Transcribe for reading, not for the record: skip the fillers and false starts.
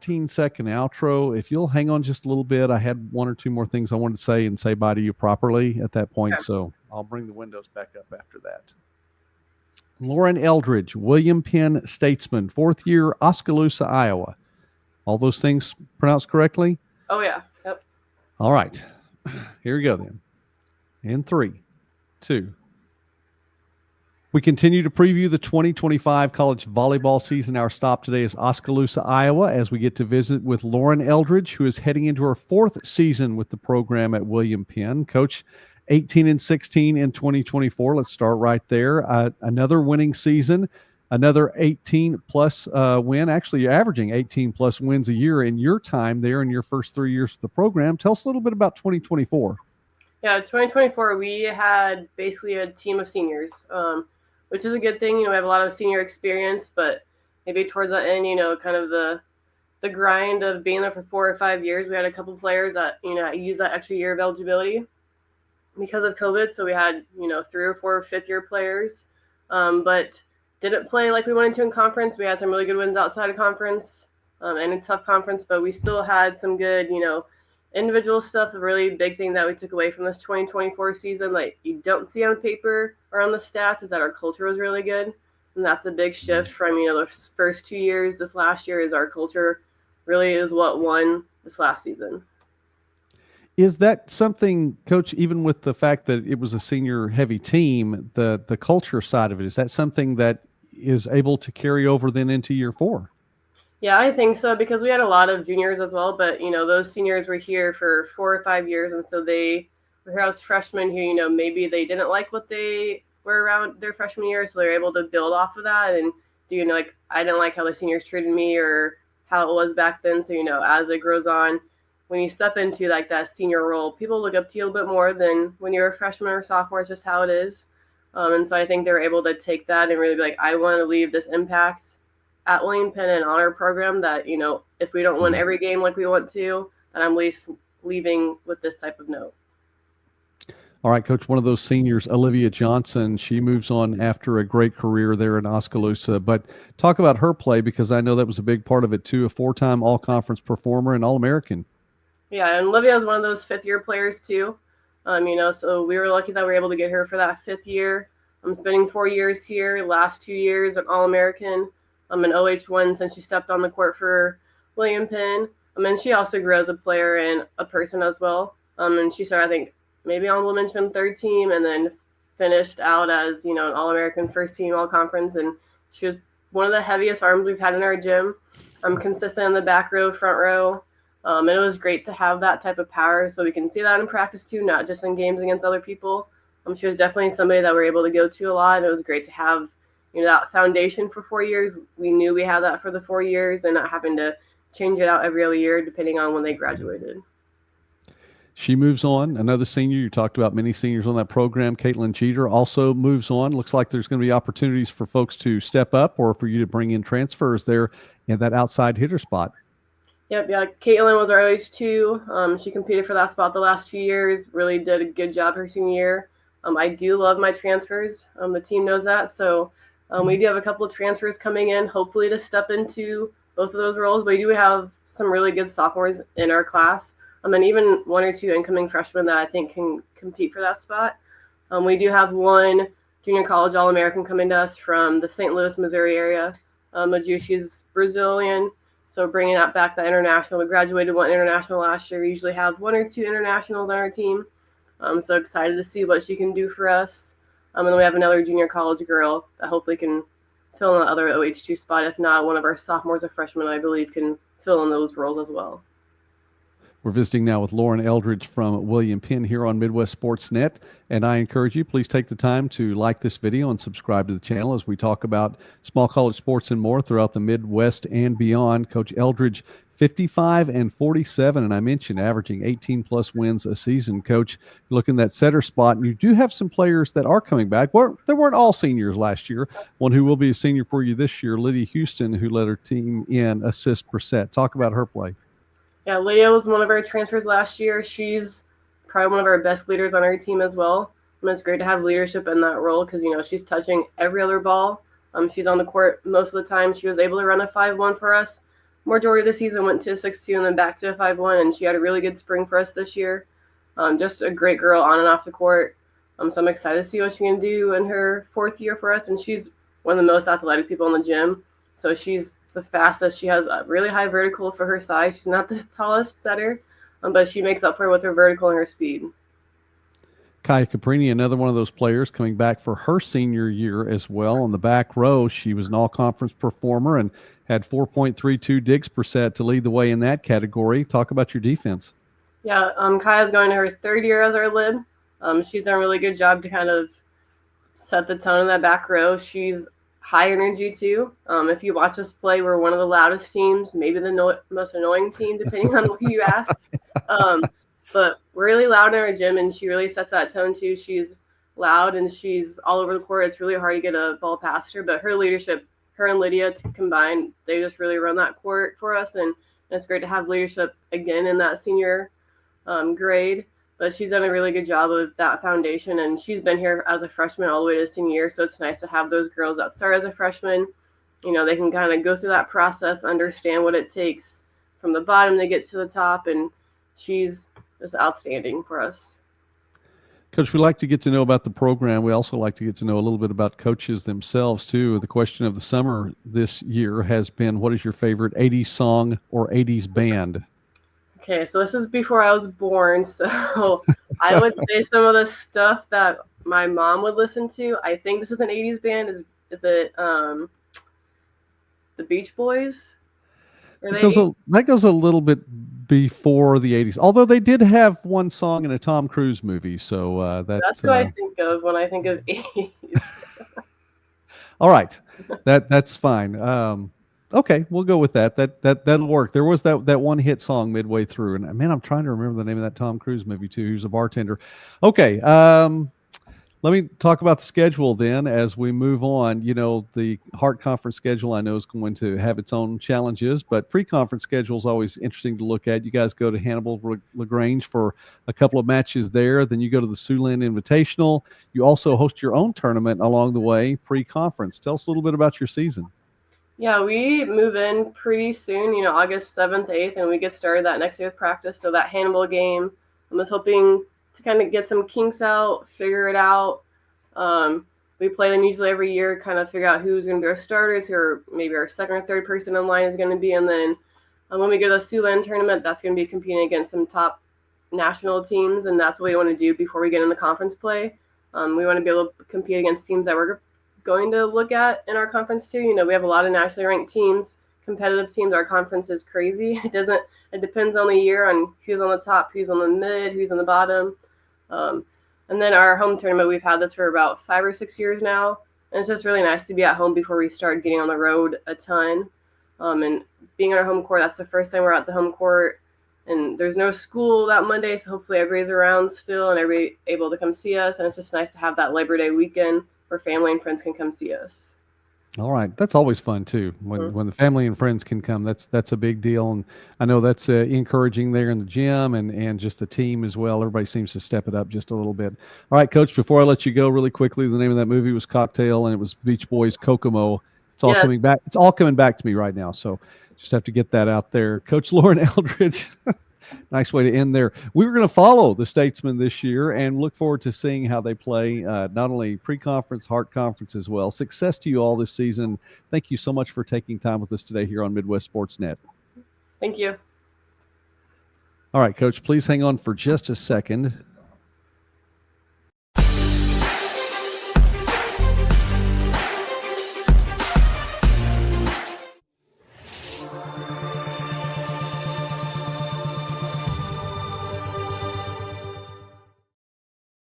15-second outro. If you'll hang on just a little bit, I had one or two more things I wanted to say and say bye to you properly at that point. Okay. So I'll bring the windows back up after that. Lauren Eldridge, William Penn Statesmen, fourth year, Oskaloosa, Iowa. All those things pronounced correctly? Oh, yeah. Yep. All right. Here we go then. In 3, 2. We continue to preview the 2025 college volleyball season. Our stop today is Oskaloosa, Iowa, as we get to visit with Lauren Eldridge, who is heading into her 4th season with the program at William Penn. Coach, 18-16 in 2024. Let's start right there. Another winning season, another 18-plus win. Actually, you're averaging 18-plus wins a year in your time there in your first 3 years with the program. Tell us a little bit about 2024. Yeah, 2024, we had basically a team of seniors, which is a good thing. We have a lot of senior experience, but maybe towards the end, kind of the grind of being there for 4 or 5 years, we had a couple players that, used that extra year of eligibility because of COVID. So we had, 3 or 4 fifth-year players, but didn't play like we wanted to in conference. We had some really good wins outside of conference and a tough conference, but we still had some good, individual stuff. A really big thing that we took away from this 2024 season, like you don't see on paper or on the stats, is that our culture was really good. And that's a big shift from, the first 2 years. This last year is our culture really is what won this last season. Is that something, Coach, even with the fact that it was a senior-heavy team, the culture side of it, is that something that is able to carry over then into year 4? Yeah, I think so, because we had a lot of juniors as well, but, those seniors were here for 4 or 5 years, and so they were here as freshmen who, maybe they didn't like what they were around their freshman year, so they were able to build off of that and do, like, I didn't like how the seniors treated me or how it was back then, so, as it grows on, when you step into, like, that senior role, people look up to you a little bit more than when you're a freshman or sophomore. It's just how it is, and so I think they were able to take that and really be like, I want to leave this impact at William Penn and honor program that, if we don't win every game like we want to, then I'm at least leaving with this type of note. All right, Coach, one of those seniors, Olivia Johnson, she moves on after a great career there in Oskaloosa. But talk about her play, because I know that was a big part of it too, a 4-time all-conference performer and All-American. Yeah, and Olivia is one of those fifth-year players too. So we were lucky that we were able to get her for that 5th year. I'm spending 4 years here, last 2 years an All-American. I'm an OH1 since she stepped on the court for William Penn. And she also grew as a player and a person as well. And she started, I think, maybe honorable mention 3rd team, and then finished out as, an All-American 1st team All-Conference. And she was one of the heaviest arms we've had in our gym. I'm consistent in the back row, front row. And it was great to have that type of power, so we can see that in practice too, not just in games against other people. She was definitely somebody that we're able to go to a lot. It was great to have that foundation for 4 years. We knew we had that for the 4 years and not having to change it out every other year depending on when they graduated. She moves on. Another senior, you talked about many seniors on that program, Caitlin Jeter, also moves on. Looks like there's going to be opportunities for folks to step up or for you to bring in transfers there in that outside hitter spot. Yep, yeah. Caitlin was our OH2. She competed for that spot the last 2 years, really did a good job her senior year. I do love my transfers. The team knows that, so we do have a couple of transfers coming in, hopefully to step into both of those roles. But we do have some really good sophomores in our class, and even 1 or 2 incoming freshmen that I think can compete for that spot. We do have one junior college All-American coming to us from the St. Louis, Missouri area. She's Brazilian, so bringing that back, the international. We graduated 1 international last year. We usually have 1 or 2 internationals on our team. So excited to see what she can do for us. And then we have another junior college girl that hopefully can fill in the other OH2 spot. If not, one of our sophomores or freshmen, I believe, can fill in those roles as well. We're visiting now with Lauren Eldridge from William Penn here on Midwest Sports Net. And I encourage you, please take the time to like this video and subscribe to the channel as we talk about small college sports and more throughout the Midwest and beyond. Coach Eldridge, 55-47, and I mentioned averaging 18-plus wins a season. Coach, look in that setter spot, and you do have some players that are coming back. They weren't all seniors last year. One who will be a senior for you this year, Lydia Houston, who led her team in assists per set. Talk about her play. Yeah, Lydia was one of our transfers last year. She's probably one of our best leaders on our team as well. And it's great to have leadership in that role because, she's touching every other ball. She's on the court most of the time. She was able to run a 5-1 for us majority of the season went to a 6-2 and then back to a 5-1, and she had a really good spring for us this year. Just a great girl on and off the court. So I'm excited to see what she can do in her 4th year for us, and she's one of the most athletic people in the gym. So she's the fastest. She has a really high vertical for her size. She's not the tallest setter, but she makes up for it with her vertical and her speed. Kaya Caprini, another one of those players coming back for her senior year as well. On the back row, she was an all-conference performer and had 4.32 digs per set to lead the way in that category. Talk about your defense. Yeah, Kaya's going to her 3rd year as our lib. She's done a really good job to kind of set the tone in that back row. She's high energy too. If you watch us play, we're one of the loudest teams, maybe the most annoying team, depending on who you ask. But we're really loud in our gym, and she really sets that tone too. She's loud and she's all over the court. It's really hard to get a ball past her, but her leadership, her and Lydia combined, they just really run that court for us, and it's great to have leadership again in that senior grade. But she's done a really good job of that foundation, and she's been here as a freshman all the way to senior year, so it's nice to have those girls that start as a freshman. You know, they can kind of go through that process, understand what it takes from the bottom to get to the top, and she's just outstanding for us. Coach, we like to get to know about the program. We also like to get to know a little bit about coaches themselves, too. The question of the summer this year has been, what is your favorite 80s song or 80s band? Okay, so this is before I was born, so I would say some of the stuff that my mom would listen to. I think this is an 80s band. Is it the Beach Boys? That goes a little bit before the 80s, although they did have one song in a Tom Cruise movie. So that's what I think of when I think of 80s. All right, that's fine. Okay, we'll go with that. That'll work. There was that one hit song midway through, and man, I'm trying to remember the name of that Tom Cruise movie too. He was a bartender. Okay, let me talk about the schedule then as we move on. You know, the Hart Conference schedule I know is going to have its own challenges, but pre-conference schedule is always interesting to look at. You guys go to Hannibal LaGrange for a couple of matches there. Then you go to the Siouxland Invitational. You also host your own tournament along the way pre-conference. Tell us a little bit about your season. Yeah, we move in pretty soon, you know, August 7th, 8th, and we get started that next day with practice. So that Hannibal game, I was hoping to kind of get some kinks out, figure it out. We play them usually every year, kind of figure out who's going to be our starters, who are maybe our second or third person in line is going to be. And then when we go to the Siouxland tournament, that's going to be competing against some top national teams, and that's what we want to do before we get in the conference play. We want to be able to compete against teams that we're going to look at in our conference too. You know, we have a lot of nationally ranked teams, competitive teams. Our conference is crazy. It depends on the year on who's on the top, who's on the mid, who's on the bottom. And then our home tournament, we've had this for about 5 or 6 years now. And it's just really nice to be at home before we start getting on the road a ton. And being on our home court, that's the first time we're at the home court. And there's no school that Monday, so hopefully everybody's around still and everybody able to come see us. And it's just nice to have that Labor Day weekend where family and friends can come see us. All right. That's always fun too. When the family and friends can come, that's a big deal. And I know that's encouraging there in the gym and just the team as well. Everybody seems to step it up just a little bit. All right, Coach, before I let you go really quickly, the name of that movie was Cocktail, and it was Beach Boys Kokomo. It's all coming back. It's all coming back to me right now. So just have to get that out there. Coach Lauren Eldridge. Nice way to end there. We were going to follow the Statesmen this year and look forward to seeing how they play, not only pre-conference, Hart Conference as well. Success to you all this season. Thank you so much for taking time with us today here on Midwest Sports Net. Thank you. All right, Coach, please hang on for just a second.